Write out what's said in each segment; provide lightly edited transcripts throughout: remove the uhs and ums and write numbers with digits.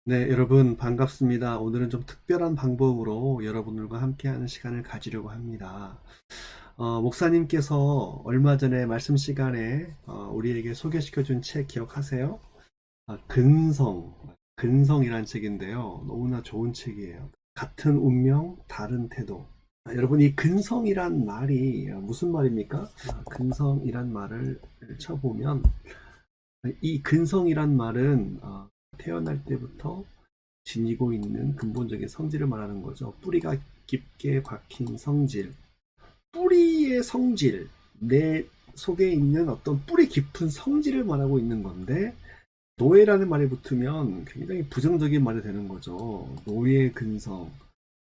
네, 여러분 반갑습니다. 오늘은 좀 특별한 방법으로 여러분들과 함께하는 시간을 가지려고 합니다. 목사님께서 얼마 전에 말씀 시간에 우리에게 소개시켜준 책 기억하세요? 근성이란 책인데요. 너무나 좋은 책이에요. 같은 운명, 다른 태도. 여러분, 이 근성이란 말이 무슨 말입니까? 근성이란 말을 쳐보면 이 근성이란 말은 태어날 때부터 지니고 있는 근본적인 성질을 말하는 거죠. 뿌리가 깊게 박힌 성질, 뿌리의 성질, 내 속에 있는 어떤 뿌리 깊은 성질을 말하고 있는 건데, 노예라는 말이 붙으면 굉장히 부정적인 말이 되는 거죠. 노예 근성,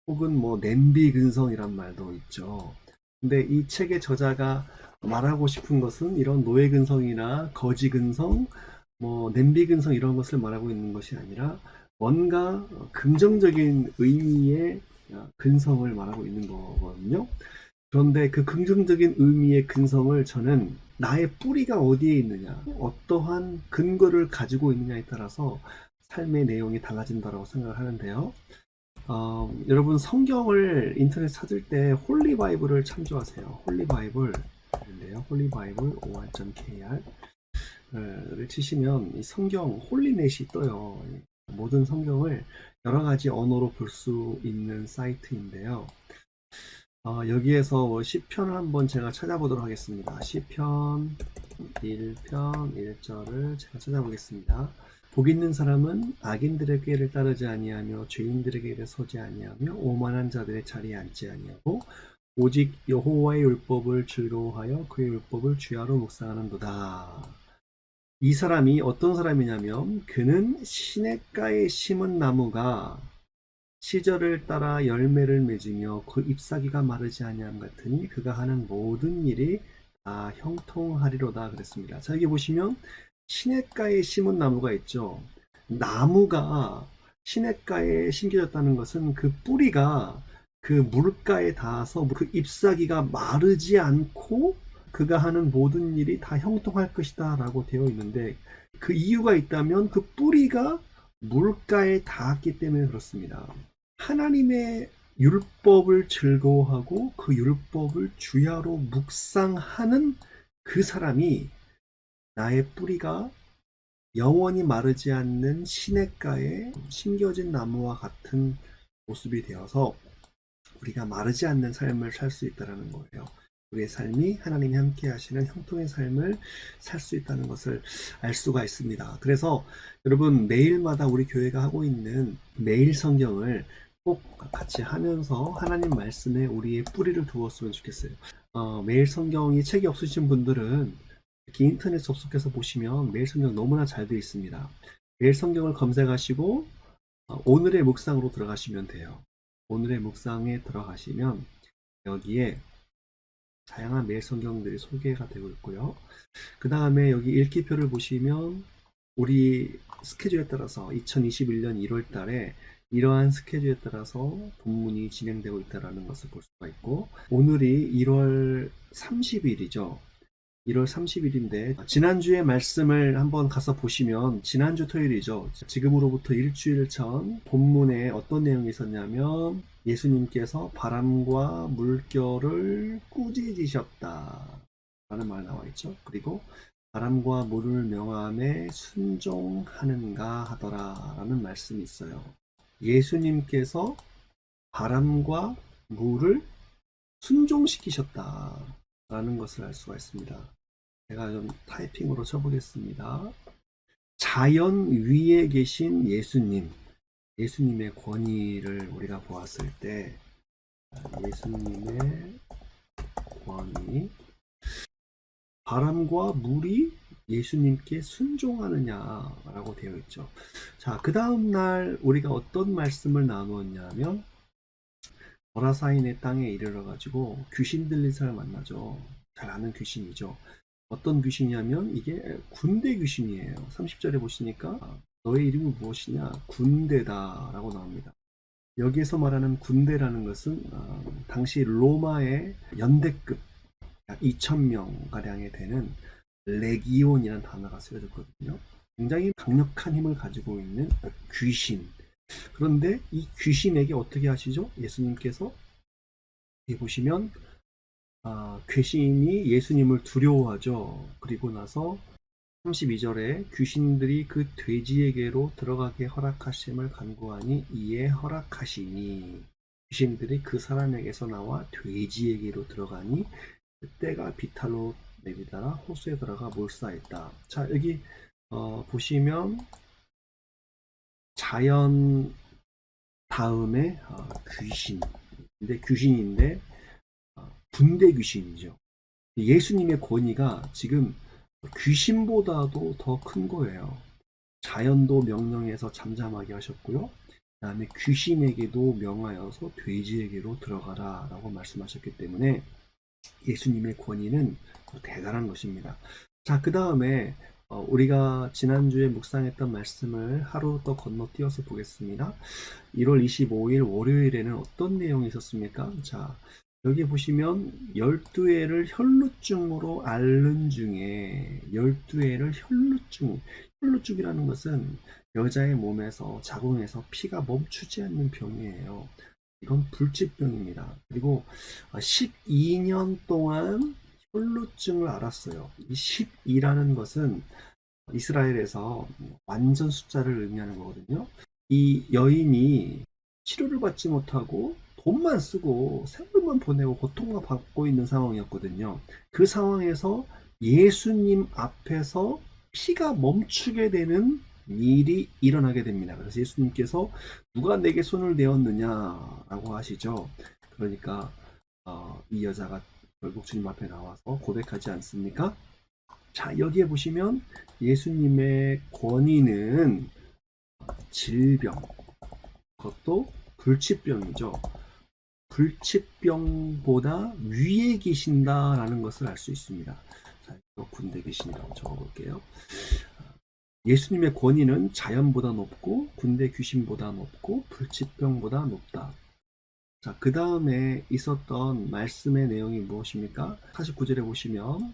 혹은 뭐 냄비 근성이란 말도 있죠. 근데 이 책의 저자가 말하고 싶은 것은 이런 노예 근성이나 거지 근성, 뭐 냄비 근성 이런 것을 말하고 있는 것이 아니라 뭔가 긍정적인 의미의 근성을 말하고 있는 거거든요. 그런데 그 긍정적인 의미의 근성을 저는 나의 뿌리가 어디에 있느냐, 어떠한 근거를 가지고 있느냐에 따라서 삶의 내용이 달라진다고 생각을 하는데요. 여러분 성경을 인터넷 찾을 때 홀리 바이블을 참조하세요. 홀리 바이블인데요. 홀리 바이블 or.kr 를 치시면 이 성경 홀리넷이 떠요. 모든 성경을 여러 가지 언어로 볼 수 있는 사이트인데요. 여기에서 뭐 시편을 한번 제가 찾아보도록 하겠습니다. 시편 1편 1절을 제가 찾아보겠습니다. 복 있는 사람은 악인들의 꾀를 따르지 아니하며 죄인들의 길에 서지 아니하며 오만한 자들의 자리에 앉지 아니하고 오직 여호와의 율법을 즐거워하여 그의 율법을 주야로 묵상하는도다. 이 사람이 어떤 사람이냐면 그는 시냇가에 심은 나무가 시절을 따라 열매를 맺으며 그 잎사귀가 마르지 아니함 같으니 그가 하는 모든 일이 다 형통하리로다 그랬습니다. 자, 여기 보시면 시냇가에 심은 나무가 있죠. 나무가 시냇가에 심겨졌다는 것은 그 뿌리가 그 물가에 닿아서 그 잎사귀가 마르지 않고 그가 하는 모든 일이 다 형통할 것이다 라고 되어 있는데, 그 이유가 있다면 그 뿌리가 물가에 닿았기 때문에 그렇습니다. 하나님의 율법을 즐거워하고 그 율법을 주야로 묵상하는 그 사람이 나의 뿌리가 영원히 마르지 않는 시냇가에 심겨진 나무와 같은 모습이 되어서 우리가 마르지 않는 삶을 살 수 있다는 거예요. 우리의 삶이 하나님이 함께 하시는 형통의 삶을 살 수 있다는 것을 알 수가 있습니다. 그래서 여러분 매일마다 우리 교회가 하고 있는 매일 성경을 꼭 같이 하면서 하나님 말씀에 우리의 뿌리를 두었으면 좋겠어요. 매일 성경이 책이 없으신 분들은 이렇게 인터넷 접속해서 보시면 매일 성경 너무나 잘 되어 있습니다. 매일 성경을 검색하시고 오늘의 묵상으로 들어가시면 돼요. 오늘의 묵상에 들어가시면 여기에 다양한 매일 성경들이 소개가 되고 있고요. 그 다음에 여기 읽기표를 보시면 우리 스케줄에 따라서 2021년 1월 달에 이러한 스케줄에 따라서 본문이 진행되고 있다는 것을 볼 수가 있고, 오늘이 1월 30일이죠. 1월 30일인데 지난주에 말씀을 한번 가서 보시면 지난주 토요일이죠. 지금으로부터 일주일 전 본문에 어떤 내용이 있었냐면 예수님께서 바람과 물결을 꾸짖으셨다 라는 말 나와 있죠. 그리고 바람과 물을 명함에 순종하는가 하더라 라는 말씀이 있어요. 예수님께서 바람과 물을 순종시키셨다 라는 것을 알 수가 있습니다. 제가 좀 타이핑으로 쳐보겠습니다. 자연 위에 계신 예수님의 권위를 우리가 보았을 때, 예수님의 권위, 바람과 물이 예수님께 순종하느냐라고 되어 있죠. 자, 그 다음날 우리가 어떤 말씀을 나누었냐면, 거라사인의 땅에 이르러가지고 귀신 들린 사람을 만나죠. 잘 아는 귀신이죠. 어떤 귀신이냐면 이게 군대 귀신이에요. 30절에 보시니까 너의 이름은 무엇이냐? 군대다 라고 나옵니다. 여기에서 말하는 군대라는 것은 당시 로마의 연대급 약 2,000명 가량에 되는 레기온이라는 단어가 쓰여졌거든요. 굉장히 강력한 힘을 가지고 있는 귀신. 그런데 이 귀신에게 어떻게 하시죠? 예수님께서 여기 보시면 귀신이 예수님을 두려워하죠. 그리고 나서 32절에 귀신들이 그 돼지에게로 들어가게 허락하심을 간구하니 이에 허락하시니, 귀신들이 그 사람에게서 나와 돼지에게로 들어가니 그때가 비탈로 내리다가 호수에 들어가 몰사했다. 자, 여기 보시면 자연 다음에 귀신. 근데 귀신인데 군대 귀신이죠. 예수님의 권위가 지금 귀신보다도 더 큰 거예요. 자연도 명령해서 잠잠하게 하셨고요. 그 다음에 귀신에게도 명하여서 돼지에게로 들어가라 라고 말씀하셨기 때문에 예수님의 권위는 대단한 것입니다. 자, 그 다음에 우리가 지난주에 묵상했던 말씀을 하루 더 건너뛰어서 보겠습니다. 1월 25일 월요일에는 어떤 내용이 있었습니까? 자, 여기 보시면 12해를 혈루증으로 앓는 중에 12해를 혈루증이라는 것은 여자의 몸에서 자궁에서 피가 멈추지 않는 병이에요. 이건 불치병입니다. 그리고 12년 동안 혈루증을 앓았어요. 이 12라는 것은 이스라엘에서 완전 숫자를 의미하는 거거든요. 이 여인이 치료를 받지 못하고 돈만 쓰고 세월만 보내고 고통만 받고 있는 상황이었거든요. 그 상황에서 예수님 앞에서 피가 멈추게 되는 일이 일어나게 됩니다. 그래서 예수님께서 누가 내게 손을 내었느냐라고 하시죠. 그러니까 이 여자가 결국 주님 앞에 나와서 고백하지 않습니까? 자, 여기에 보시면 예수님의 권위는 질병, 그것도 불치병이죠. 불치병보다 위에 계신다라는 것을 알 수 있습니다. 자, 이거 군대 귀신이라고 적어볼게요. 예수님의 권위는 자연보다 높고 군대 귀신보다 높고 불치병보다 높다. 자, 그 다음에 있었던 말씀의 내용이 무엇입니까? 49절에 보시면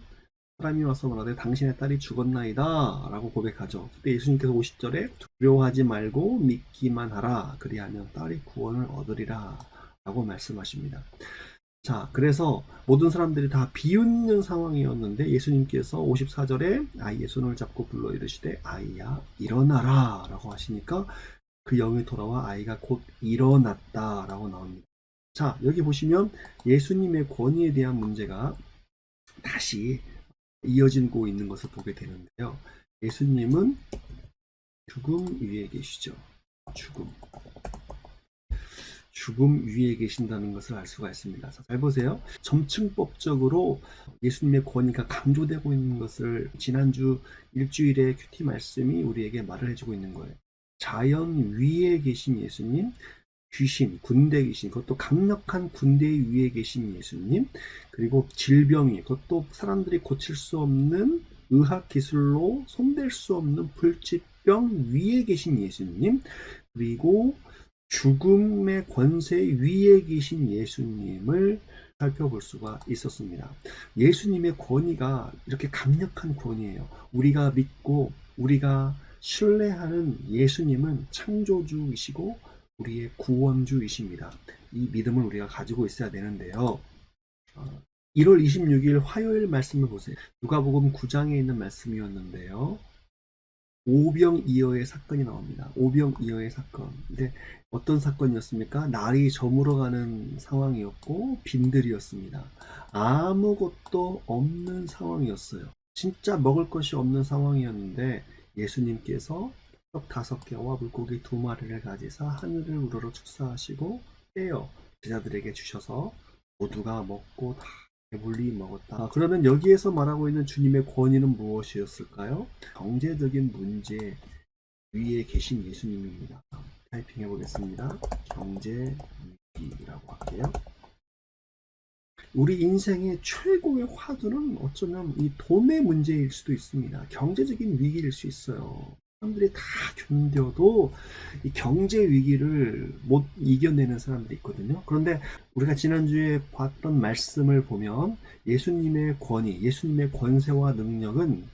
사람이 와서 말하되 당신의 딸이 죽었나이다 라고 고백하죠. 그때 예수님께서 50절에 두려워하지 말고 믿기만 하라, 그리하면 딸이 구원을 얻으리라 라고 말씀하십니다. 자, 그래서 모든 사람들이 다 비웃는 상황이었는데 예수님께서 54절에 아이의 손을 잡고 불러 이르시되 아이야 일어나라 라고 하시니까 그 영이 돌아와 아이가 곧 일어났다 라고 나옵니다. 자, 여기 보시면 예수님의 권위에 대한 문제가 다시 이어지고 있는 것을 보게 되는데요. 예수님은 죽음 위에 계시죠. 죽음 위에 계신다는 것을 알 수가 있습니다. 자, 잘 보세요. 점층법적으로 예수님의 권위가 강조되고 있는 것을 지난주 일주일의 큐티 말씀이 우리에게 말을 해주고 있는 거예요. 자연 위에 계신 예수님, 귀신, 군대 귀신, 그것도 강력한 군대 위에 계신 예수님, 그리고 질병이, 그것도 사람들이 고칠 수 없는 의학 기술로 손댈 수 없는 불치병 위에 계신 예수님, 그리고 죽음의 권세 위에 계신 예수님을 살펴볼 수가 있었습니다. 예수님의 권위가 이렇게 강력한 권위예요. 우리가 믿고 우리가 신뢰하는 예수님은 창조주이시고 우리의 구원주이십니다. 이 믿음을 우리가 가지고 있어야 되는데요. 1월 26일 화요일 말씀을 보세요. 누가복음 9장에 있는 말씀이었는데요. 오병이어의 사건이 나옵니다. 오병이어의 사건. 근데 어떤 사건이었습니까? 날이 저물어가는 상황이었고 빈들이었습니다. 아무것도 없는 상황이었어요. 진짜 먹을 것이 없는 상황이었는데 예수님께서 떡 5개와 물고기 2마리를 가지사 하늘을 우러러 축사하시고 떼어 제자들에게 주셔서 모두가 먹고 다 배불리 먹었다. 그러면 여기에서 말하고 있는 주님의 권위는 무엇이었을까요? 경제적인 문제 위에 계신 예수님입니다. 타이핑해 보겠습니다. 경제 위기라고 할게요. 우리 인생의 최고의 화두는 어쩌면 이 돈의 문제일 수도 있습니다. 경제적인 위기일 수 있어요. 사람들이 다 견뎌도 이 경제 위기를 못 이겨내는 사람들이 있거든요. 그런데 우리가 지난주에 봤던 말씀을 보면 예수님의 권위, 예수님의 권세와 능력은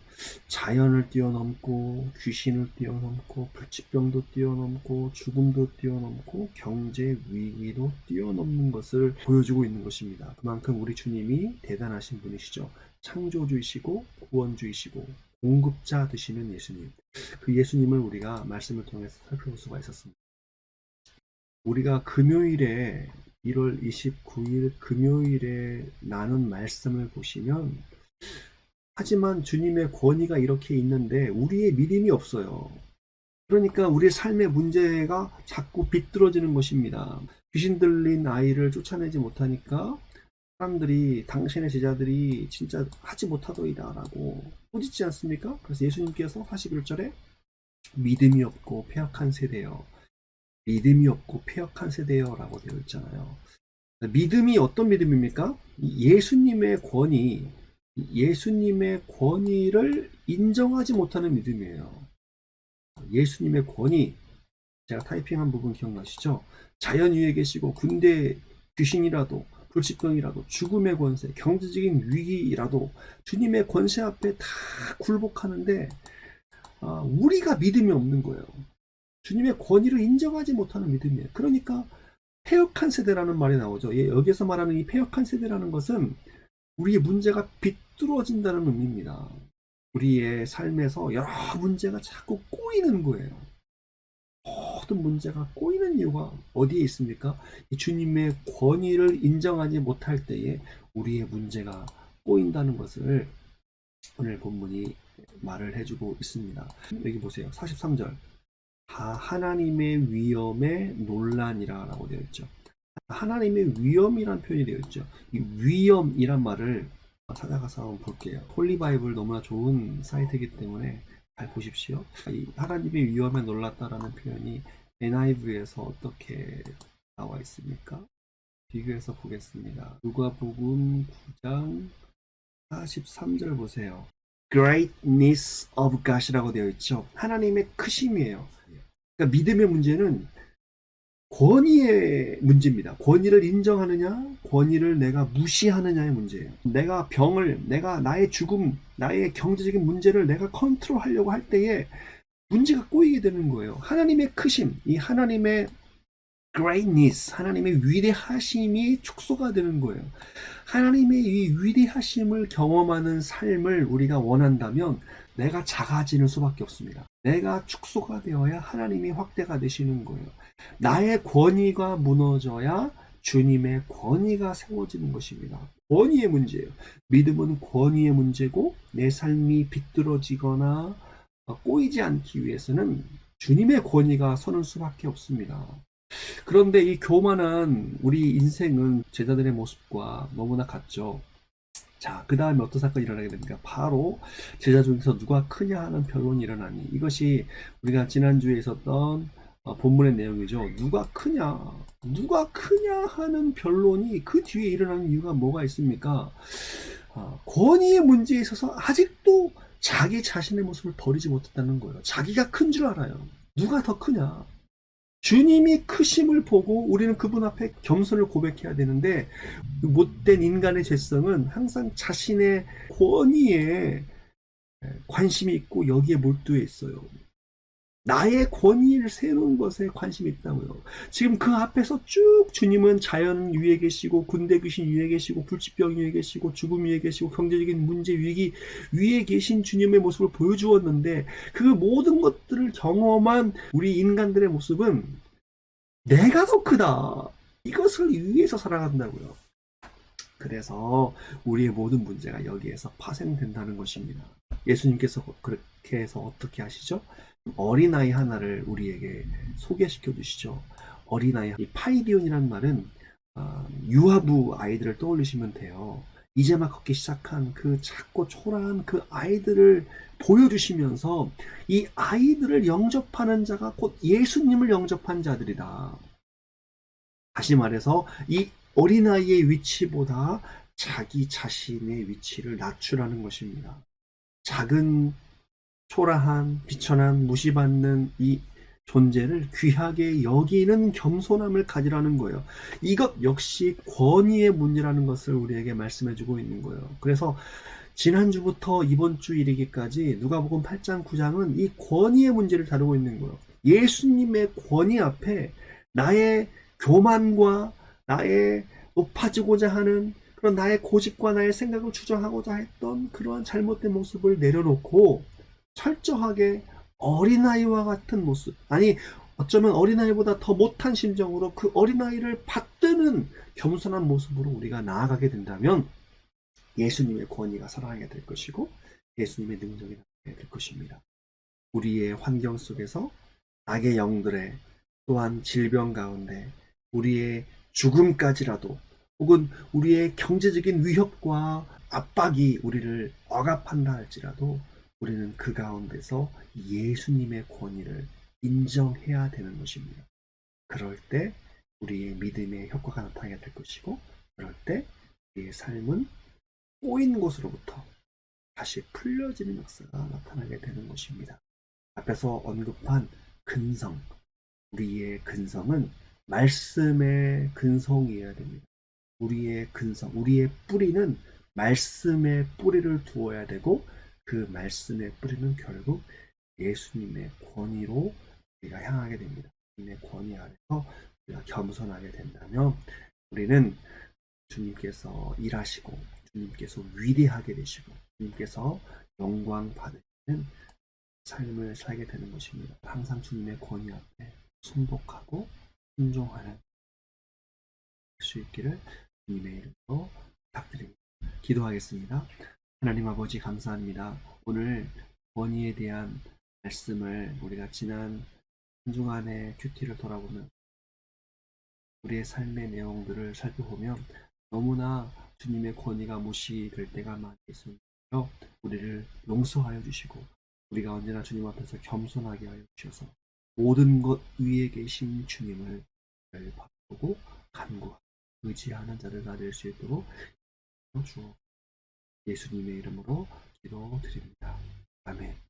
자연을 뛰어넘고 귀신을 뛰어넘고 불치병도 뛰어넘고 죽음도 뛰어넘고 경제 위기도 뛰어넘는 것을 보여주고 있는 것입니다. 그만큼 우리 주님이 대단하신 분이시죠. 창조주이시고 구원주이시고 공급자 되시는 예수님. 그 예수님을 우리가 말씀을 통해서 살펴볼 수가 있었습니다. 우리가 금요일에 1월 29일 금요일에 나눈 말씀을 보시면 하지만 주님의 권위가 이렇게 있는데 우리의 믿음이 없어요. 그러니까 우리의 삶의 문제가 자꾸 비뚤어지는 것입니다. 귀신 들린 아이를 쫓아내지 못하니까 사람들이 당신의 제자들이 진짜 하지 못하더이다 라고 꾸짖지 않습니까? 그래서 예수님께서 41절에 믿음이 없고 패역한 세대여, 믿음이 없고 패역한 세대여 라고 되어 있잖아요. 믿음이 어떤 믿음입니까? 예수님의 권위, 예수님의 권위를 인정하지 못하는 믿음이에요. 예수님의 권위, 제가 타이핑한 부분 기억나시죠? 자연 위에 계시고 군대 귀신이라도 불치병이라도 죽음의 권세, 경제적인 위기라도 주님의 권세 앞에 다 굴복하는데 우리가 믿음이 없는 거예요. 주님의 권위를 인정하지 못하는 믿음이에요. 그러니까 패역한 세대라는 말이 나오죠. 여기서 말하는 이 패역한 세대라는 것은 우리의 문제가 비뚤어진다는 의미입니다. 우리의 삶에서 여러 문제가 자꾸 꼬이는 거예요. 모든 문제가 꼬이는 이유가 어디에 있습니까? 이 주님의 권위를 인정하지 못할 때에 우리의 문제가 꼬인다는 것을 오늘 본문이 말을 해주고 있습니다. 여기 보세요. 43절. 다 하나님의 위엄에 논란이라 라고 되어 있죠. 하나님의 위엄이란 표현이 되어 있죠. 이 위엄이란 말을 찾아가서 한번 볼게요. 홀리바이블 너무나 좋은 사이트이기 때문에 잘 보십시오. 이 하나님의 위엄에 놀랐다라는 표현이 NIV에서 어떻게 나와 있습니까? 비교해서 보겠습니다. 누가복음 9장 43절 보세요. Greatness of God이라고 되어 있죠. 하나님의 크심이에요. 그러니까 믿음의 문제는 권위의 문제입니다. 권위를 인정하느냐, 권위를 내가 무시하느냐의 문제예요. 내가 병을, 나의 죽음, 나의 경제적인 문제를 내가 컨트롤하려고 할 때에 문제가 꼬이게 되는 거예요. 하나님의 크심, 이 하나님의 greatness, 하나님의 위대하심이 축소가 되는 거예요. 하나님의 이 위대하심을 경험하는 삶을 우리가 원한다면 내가 작아지는 수밖에 없습니다. 내가 축소가 되어야 하나님이 확대가 되시는 거예요. 나의 권위가 무너져야 주님의 권위가 세워지는 것입니다. 권위의 문제예요. 믿음은 권위의 문제고 내 삶이 비뚤어지거나 꼬이지 않기 위해서는 주님의 권위가 서는 수밖에 없습니다. 그런데 이 교만한 우리 인생은 제자들의 모습과 너무나 같죠. 자, 그 다음에 어떤 사건이 일어나게 됩니까? 바로 제자 중에서 누가 크냐 하는 변론이 일어나니, 이것이 우리가 지난주에 있었던 본문의 내용이죠. 누가 크냐 하는 변론이 그 뒤에 일어나는 이유가 뭐가 있습니까? 권위의 문제에 있어서 아직도 자기 자신의 모습을 버리지 못했다는 거예요. 자기가 큰 줄 알아요. 누가 더 크냐? 주님이 크심을 보고 우리는 그분 앞에 겸손을 고백해야 되는데, 못된 인간의 죄성은 항상 자신의 권위에 관심이 있고 여기에 몰두해 있어요. 나의 권위를 세우는 것에 관심이 있다고요. 지금 그 앞에서 쭉 주님은 자연 위에 계시고 군대 귀신 위에 계시고 불치병 위에 계시고 죽음 위에 계시고 경제적인 문제 위기 위에 계신 주님의 모습을 보여주었는데, 그 모든 것들을 경험한 우리 인간들의 모습은 내가 더 크다, 이것을 위해서 살아간다고요. 그래서 우리의 모든 문제가 여기에서 파생된다는 것입니다. 예수님께서 그렇게 해서 어떻게 하시죠? 어린아이 하나를 우리에게 소개시켜 주시죠. 어린아이, 이 파이디온이라는 말은 유아부 아이들을 떠올리시면 돼요. 이제 막 걷기 시작한 그 작고 초라한 그 아이들을 보여주시면서 이 아이들을 영접하는 자가 곧 예수님을 영접한 자들이다. 다시 말해서 이 어린아이의 위치보다 자기 자신의 위치를 낮추라는 것입니다. 작은 초라한 비천한 무시받는 이 존재를 귀하게 여기는 겸손함을 가지라는 거예요. 이것 역시 권위의 문제라는 것을 우리에게 말씀해 주고 있는 거예요. 그래서 지난주부터 이번 주 이르기까지 누가복음 8장 9장은 이 권위의 문제를 다루고 있는 거예요. 예수님의 권위 앞에 나의 교만과 나의 높아지고자 하는 그런 나의 고집과 나의 생각을 주장하고자 했던 그러한 잘못된 모습을 내려놓고 철저하게 어린아이와 같은 모습, 아니 어쩌면 어린아이보다 더 못한 심정으로 그 어린아이를 받드는 겸손한 모습으로 우리가 나아가게 된다면 예수님의 권위가 살아나게 될 것이고 예수님의 능력이 나타나게 될 것입니다. 우리의 환경 속에서 악의 영들의 또한 질병 가운데 우리의 죽음까지라도 혹은 우리의 경제적인 위협과 압박이 우리를 억압한다 할지라도 우리는 그 가운데서 예수님의 권위를 인정해야 되는 것입니다. 그럴 때 우리의 믿음의 효과가 나타나게 될 것이고 그럴 때 우리의 삶은 꼬인 곳으로부터 다시 풀려지는 역사가 나타나게 되는 것입니다. 앞에서 언급한 근성, 우리의 근성은 말씀의 근성이어야 됩니다. 우리의 근성, 우리의 뿌리는 말씀의 뿌리를 두어야 되고 그 말씀의 뿌리는 결국 예수님의 권위로 우리가 향하게 됩니다. 주님의 권위 아래서 우리가 겸손하게 된다면 우리는 주님께서 일하시고 주님께서 위대하게 되시고 주님께서 영광 받으시는 삶을 살게 되는 것입니다. 항상 주님의 권위 앞에 순복하고 순종하는 수 있기를 주님의 이름으로 부탁드립니다. 기도하겠습니다. 하나님 아버지 감사합니다. 오늘 권위에 대한 말씀을 우리가 지난 한 주간의 큐티를 돌아보면 우리의 삶의 내용들을 살펴보면 너무나 주님의 권위가 무시될 때가 많이 있습니다. 우리를 용서하여 주시고 우리가 언제나 주님 앞에서 겸손하게 하여 주셔서 모든 것 위에 계신 주님을 바라보고 간구하고 의지하는 자들가 될 수 있도록 주옵소서. 예수님의 이름으로 기도드립니다. 아멘.